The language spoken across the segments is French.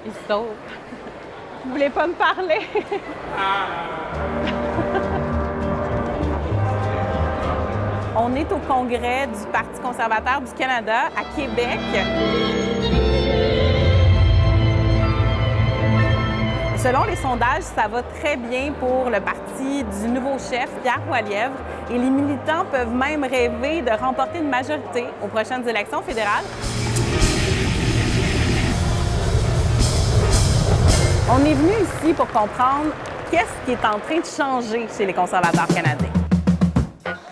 Il saute. Vous voulez pas me parler? On est au congrès du Parti conservateur du Canada à Québec. Selon les sondages, ça va très bien pour le parti du nouveau chef, Pierre Poilievre, et les militants peuvent même rêver de remporter une majorité aux prochaines élections fédérales. On est venu ici pour comprendre qu'est-ce qui est en train de changer chez les conservateurs canadiens.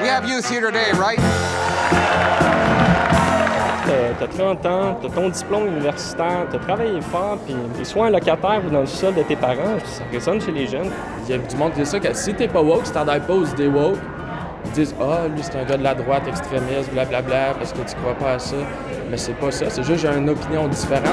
We have youth here today, right? T'as 30 ans, t'as ton diplôme universitaire, t'as travaillé fort, puis soit un locataire ou dans le sol de tes parents, ça résonne chez les jeunes. Il y a du monde qui dit ça, que si t'es pas woke, si t'adhères pas aux idées woke, ils disent « Ah, lui, c'est un gars de la droite extrémiste, blablabla, parce que tu crois pas à ça. » Mais c'est pas ça, c'est juste que j'ai une opinion différente.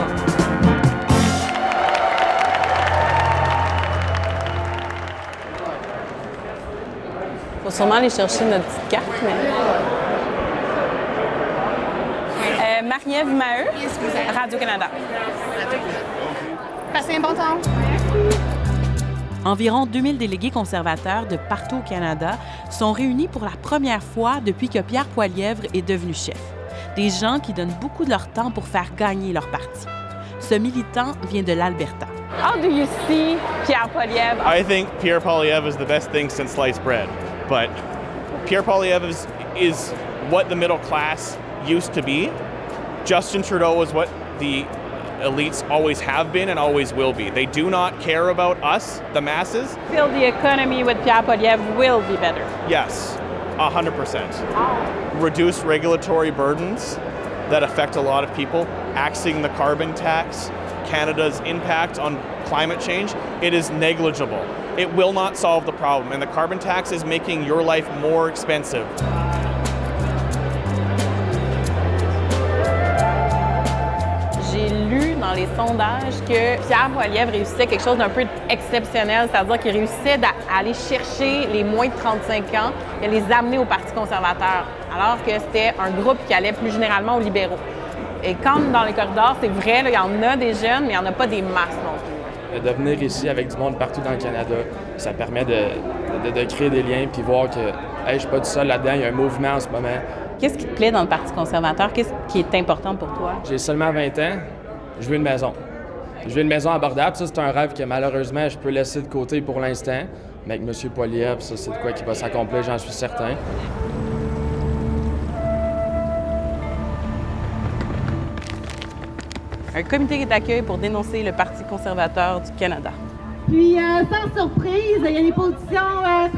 Faut sûrement aller chercher notre petite carte, mais... Marie-Ève Maheu, Radio-Canada. Passez un bon temps. Environ 2000 délégués conservateurs de partout au Canada sont réunis pour la première fois depuis que Pierre Poilievre est devenu chef. Des gens qui donnent beaucoup de leur temps pour faire gagner leur parti. Ce militant vient de l'Alberta. How do you see Pierre Poilievre? I think Pierre Poilievre is the best thing since sliced bread. But Pierre Poilievre is what the middle class used to be. Justin Trudeau is what the elites always have been and always will be. They do not care about us, the masses. Feel the economy with Pierre Poilievre will be better. Yes, 100%. Reduce regulatory burdens that affect a lot of people. Axing the carbon tax, Canada's impact on climate change, it is negligible. It will not solve the problem, and the carbon tax is making your life more expensive. J'ai lu dans les sondages que Pierre Poilievre réussissait quelque chose d'un peu exceptionnel, c'est-à-dire qu'il réussissait à aller chercher les moins de 35 ans et les amener au Parti conservateur, alors que c'était un groupe qui allait plus généralement aux libéraux. Et comme dans les corridors, c'est vrai, il y en a des jeunes, mais il n'y en a pas des masses non plus. De venir ici avec du monde partout dans le Canada, ça permet de créer des liens puis voir que hey, je suis pas tout seul là-dedans, il y a un mouvement en ce moment. Qu'est-ce qui te plaît dans le Parti conservateur? Qu'est-ce qui est important pour toi? J'ai seulement 20 ans, je veux une maison. Je veux une maison abordable. Ça, c'est un rêve que malheureusement, je peux laisser de côté pour l'instant. Mais avec M. Poilievre, ça, c'est de quoi qui va s'accomplir, j'en suis certain. Un comité d'accueil pour dénoncer le Parti conservateur du Canada. Puis, sans surprise, il y a des positions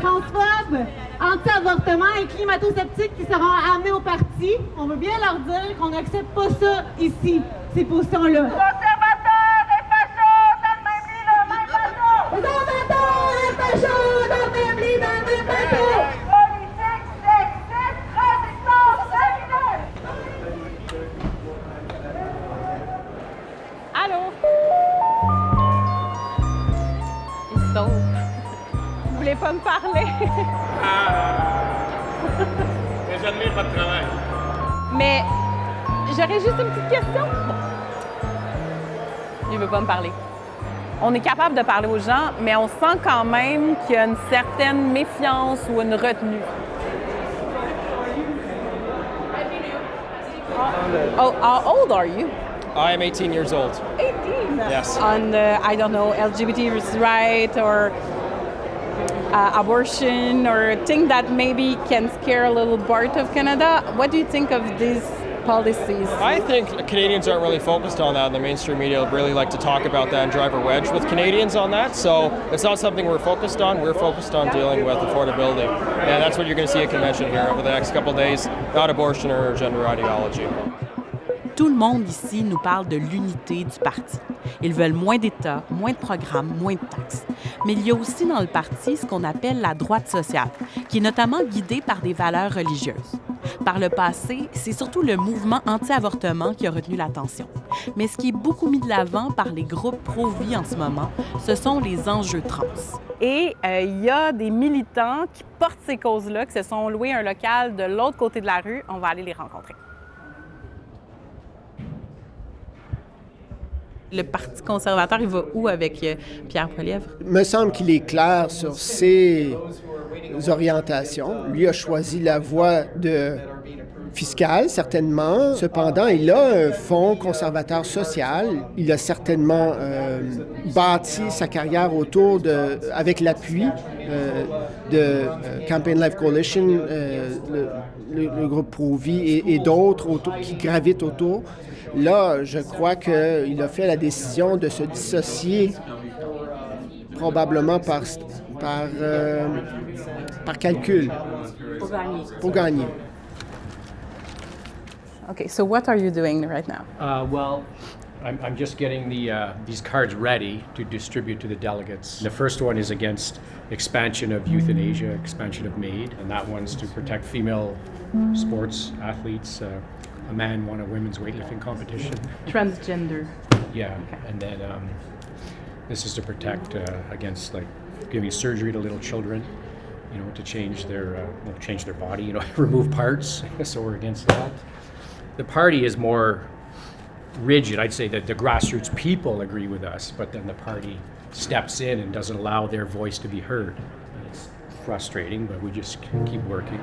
transphobes, anti-avortement et climato-sceptiques qui seront amenées au parti. On veut bien leur dire qu'on n'accepte pas ça ici, ces positions-là. Conservateurs et fachos dans le même lit, dans le même bateau! Conservateurs et fachos dans le même lit, dans le même bateau! Politique, sexiste, résistance, féminine! Allô? Il saute. Vous voulez pas me parler? J'admire votre travail. Mais j'aurais juste une petite question. Bon. Il veut pas me parler. On est capable de parler aux gens, mais on sent quand même qu'il y a une certaine méfiance ou une retenue. Oh, how old are you? I am 18 years old. 18? Yes. On, I don't know, LGBT rights or abortion or things that maybe can scare a little part of Canada. What do you think of these policies? I think Canadians aren't really focused on that. The mainstream media really like to talk about that and drive a wedge with Canadians on that. So it's not something we're focused on. We're focused on dealing with affordability. And that's what you're going to see at convention here over the next couple of days, not abortion or gender ideology. Tout le monde ici nous parle de l'unité du parti. Ils veulent moins d'État, moins de programmes, moins de taxes. Mais il y a aussi dans le parti ce qu'on appelle la droite sociale, qui est notamment guidée par des valeurs religieuses. Par le passé, c'est surtout le mouvement anti-avortement qui a retenu l'attention. Mais ce qui est beaucoup mis de l'avant par les groupes pro-vie en ce moment, ce sont les enjeux trans. Et il y a des militants qui portent ces causes-là, qui se sont loués un local de l'autre côté de la rue. On va aller les rencontrer. Le Parti conservateur, il va où avec Pierre Poilievre? Il me semble qu'il est clair sur ses orientations. Lui a choisi la voie fiscale, certainement. Cependant, il a un fonds conservateur social. Il a certainement bâti sa carrière avec l'appui de Campaign Life Coalition, le groupe Pro-Vie et d'autres qui gravitent autour. Là, je crois qu'il a fait la décision de se dissocier, probablement par calcul. Pour gagner. Okay, so what are you doing right now? Well, I'm just getting these cards ready to distribute to the delegates. The first one is against expansion of euthanasia, expansion of MAID, and that one's to protect female sports athletes. A man won a women's weightlifting competition. Transgender. Yeah, okay. And then this is to protect against giving surgery to little children, to change their body, remove parts. So we're against that. The party is more rigid. I'd say that the grassroots people agree with us, but then the party steps in and doesn't allow their voice to be heard. It's frustrating, but we just keep working.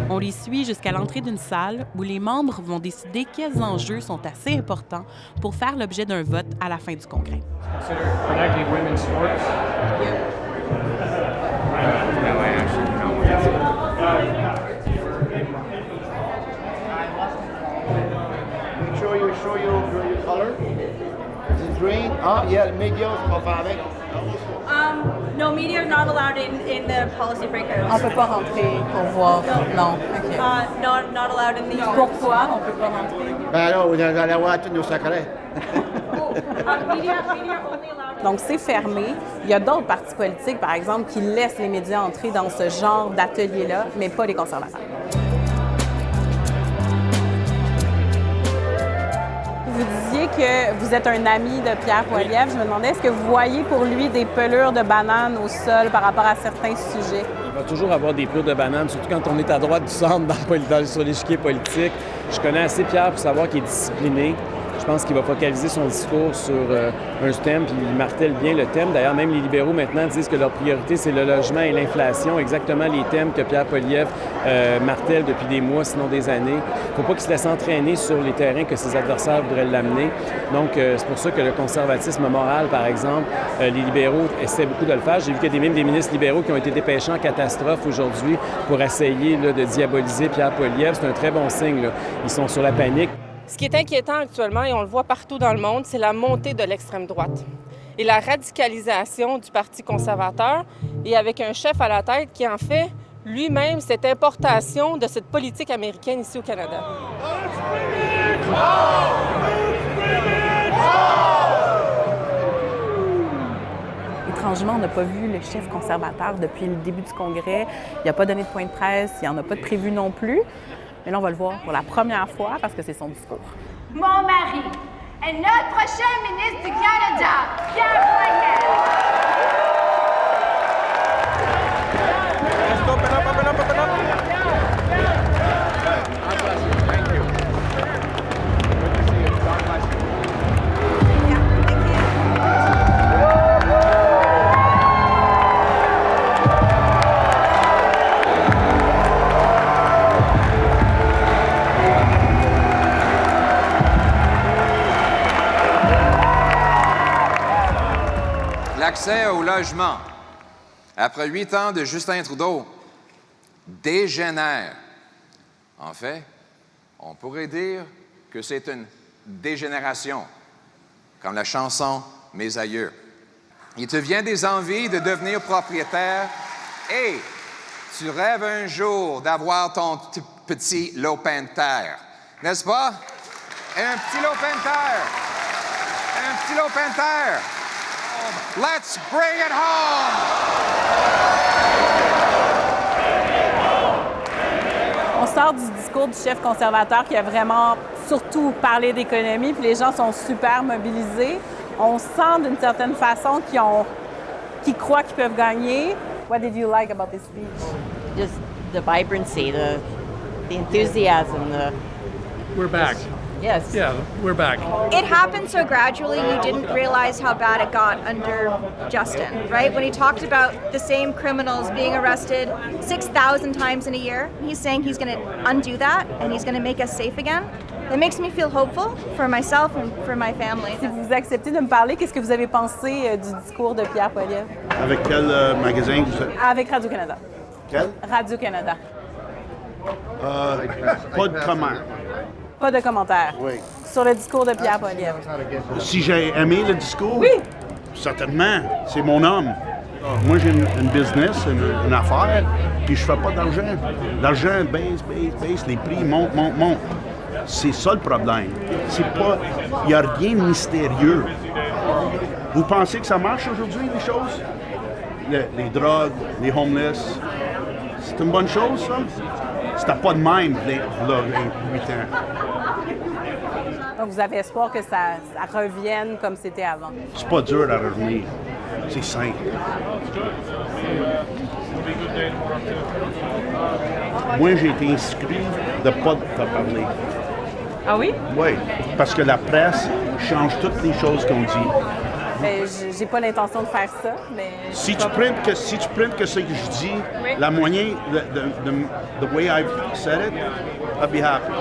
On les suit jusqu'à l'entrée d'une salle où les membres vont décider quels enjeux sont assez importants pour faire l'objet d'un vote à la fin du congrès. Consider protecting women's sports. Show you your color. Is it green? Oh, yeah, the media va faire avec. No, media is not allowed in the policy breakouts. On peut pas rentrer pour voir. Non. OK. Not allowed in the. Pourquoi on peut pas rentrer? Ben là, vous allez voir tous nos secrets. Media only allowed. Donc, c'est fermé. Il y a d'autres partis politiques, par exemple, qui laissent les médias entrer dans ce genre d'atelier-là, mais pas les conservateurs. Vous disiez que vous êtes un ami de Pierre Poilievre. Je me demandais, est-ce que vous voyez pour lui des pelures de bananes au sol par rapport à certains sujets? Il va toujours avoir des pelures de bananes, surtout quand on est à droite du centre sur l'échiquier politique. Je connais assez Pierre pour savoir qu'il est discipliné. Je pense qu'il va focaliser son discours sur un thème, puis il martèle bien le thème. D'ailleurs, même les libéraux maintenant disent que leur priorité, c'est le logement et l'inflation, exactement les thèmes que Pierre Poilievre martèle depuis des mois, sinon des années. Il ne faut pas qu'il se laisse entraîner sur les terrains que ses adversaires voudraient l'amener. Donc, c'est pour ça que le conservatisme moral, par exemple, les libéraux essaient beaucoup de le faire. J'ai vu qu'il y a même des ministres libéraux qui ont été dépêchés en catastrophe aujourd'hui pour essayer de diaboliser Pierre Poilievre. C'est un très bon signe, là. Ils sont sur la panique. Ce qui est inquiétant actuellement, et on le voit partout dans le monde, c'est la montée de l'extrême droite et la radicalisation du Parti conservateur, et avec un chef à la tête qui en fait lui-même cette importation de cette politique américaine ici au Canada. Étrangement, on n'a pas vu le chef conservateur depuis le début du congrès. Il n'a pas donné de point de presse, il n'y en a pas de prévu non plus. Mais là, on va le voir pour la première fois parce que c'est son discours. Mon mari est notre prochain ministre du Canada, Pierre Poilievre. L'accès au logement, après 8 ans de Justin Trudeau, dégénère. En fait, on pourrait dire que c'est une dégénération, comme la chanson « Mes aïeux ». Il te vient des envies de devenir propriétaire et tu rêves un jour d'avoir ton petit lopin de terre, n'est-ce pas? Un petit lopin de terre! Un petit lopin de terre! Let's bring it home! On sort du discours du chef conservateur qui a vraiment surtout parlé d'économie, puis les gens sont super mobilisés. On sent d'une certaine façon qu'ils croient qu'ils peuvent gagner. What did you like about this speech? Just the vibrancy, the enthusiasm. We're back. Yes. Yeah, we're back. It happened so gradually you didn't realize how bad it got under Justin, right? When he talked about the same criminals being arrested 6,000 times in a year, he's saying he's going to undo that and he's going to make us safe again. It makes me feel hopeful for myself and for my family. Si vous acceptez de me parler, qu'est-ce que vous avez pensé du discours de Pierre Poilievre? Avec quel magasin vous êtes? Avec Radio-Canada. Quel? Radio-Canada. Pas de comment. Pas de commentaires. Oui. Sur le discours de Pierre Poilievre. Si j'ai aimé le discours? Oui. Certainement. C'est mon homme. Moi, j'ai une business, une affaire, puis je fais pas d'argent. L'argent baisse, les prix montent. C'est ça le problème. C'est pas... Il n'y a rien de mystérieux. Vous pensez que ça marche aujourd'hui, les choses? Les drogues, les homeless. C'est une bonne chose, ça? C'était pas de même, il y a 8 ans. Donc, vous avez espoir que ça revienne comme c'était avant? C'est pas dur à revenir. C'est simple. Moi, j'ai été inscrit de pas te parler. Ah oui? Oui, parce que la presse change toutes les choses qu'on dit. Mais j'ai pas l'intention de faire ça, mais... Si tu printes que ce que je dis, oui. La moyen, the way I said it, I'll be happy.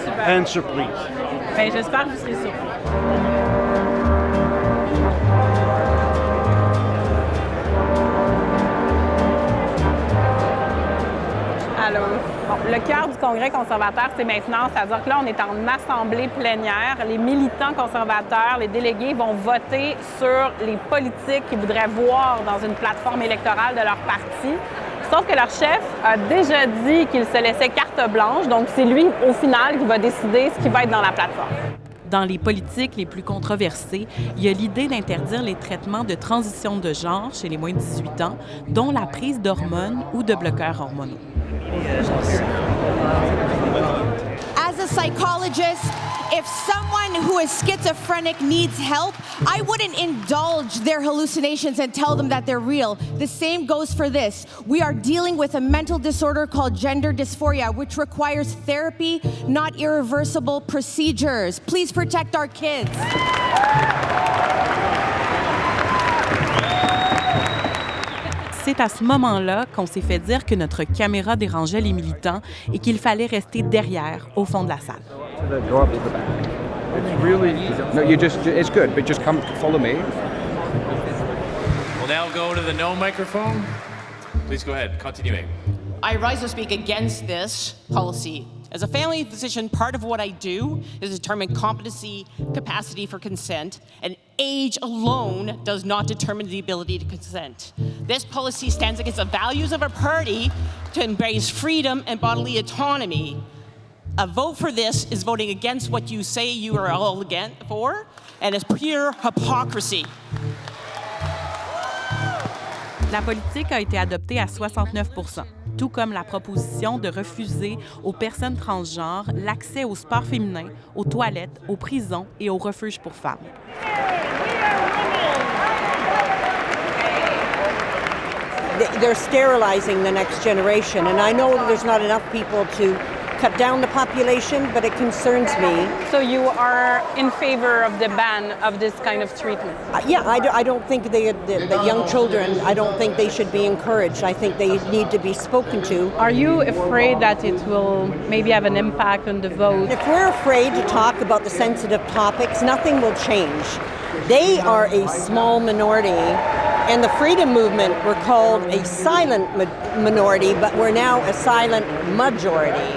Super. And surprise. Ben, j'espère que vous serez surpris. Alors, bon, le cœur du Congrès conservateur, c'est maintenant, c'est-à-dire que là, on est en assemblée plénière. Les militants conservateurs, les délégués vont voter sur les politiques qu'ils voudraient voir dans une plateforme électorale de leur parti. Sauf que leur chef a déjà dit qu'il se laissait carte blanche, donc c'est lui, au final, qui va décider ce qui va être dans la plateforme. Dans les politiques les plus controversées, il y a l'idée d'interdire les traitements de transition de genre chez les moins de 18 ans, dont la prise d'hormones ou de bloqueurs hormonaux. As a psychologist, if someone who is schizophrenic needs help, I wouldn't indulge their hallucinations and tell them that they're real. The same goes for this. We are dealing with a mental disorder called gender dysphoria, which requires therapy, not irreversible procedures. Please protect our kids. C'est à ce moment-là qu'on s'est fait dire que notre caméra dérangeait les militants et qu'il fallait rester derrière, au fond de la salle. It's really no. It's good, but just come follow me. We'll now go to the no microphone. Please go ahead. Continuing. I rise to speak against this policy. As a family physician, part of what I do is determine competency, capacity for consent, and age alone does not determine the ability to consent. This policy stands against the values of our party to embrace freedom and bodily autonomy. A vote for this is voting against what you say you are all against for, and it's pure hypocrisy. La politique a été adoptée à 69 %, tout comme la proposition de refuser aux personnes transgenres l'accès au sport féminin, aux toilettes, aux prisons et aux refuges pour femmes. They're sterilizing the next generation, and I know there's not enough people to cut down the population, but it concerns me. So you are in favor of the ban of this kind of treatment? Yeah, I don't think the young children, I don't think they should be encouraged. I think they need to be spoken to. Are you afraid that it will maybe have an impact on the vote? If we're afraid to talk about the sensitive topics, nothing will change. They are a small minority, and the freedom movement were called a silent minority, but we're now a silent majority.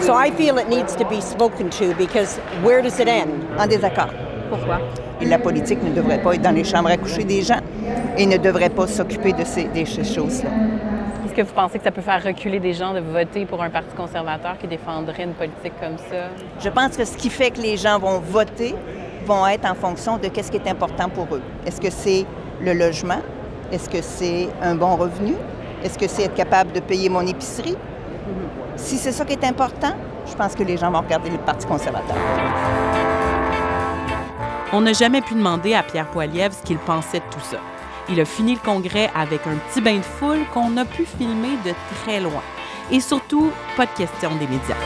So I feel it needs to be spoken to because where does it end? En désaccord. Pourquoi? La politique ne devrait pas être dans les chambres à coucher des gens et ne devrait pas s'occuper de ces choses-là. Est-ce que vous pensez que ça peut faire reculer des gens de voter pour un parti conservateur qui défendrait une politique comme ça? Je pense que ce qui fait que les gens vont voter vont être en fonction de qu'est-ce qui est important pour eux. Est-ce que c'est le logement? Est-ce que c'est un bon revenu? Est-ce que c'est être capable de payer mon épicerie? Si c'est ça qui est important, je pense que les gens vont regarder le Parti conservateur. On n'a jamais pu demander à Pierre Poilievre ce qu'il pensait de tout ça. Il a fini le congrès avec un petit bain de foule qu'on a pu filmer de très loin. Et surtout, pas de question des médias.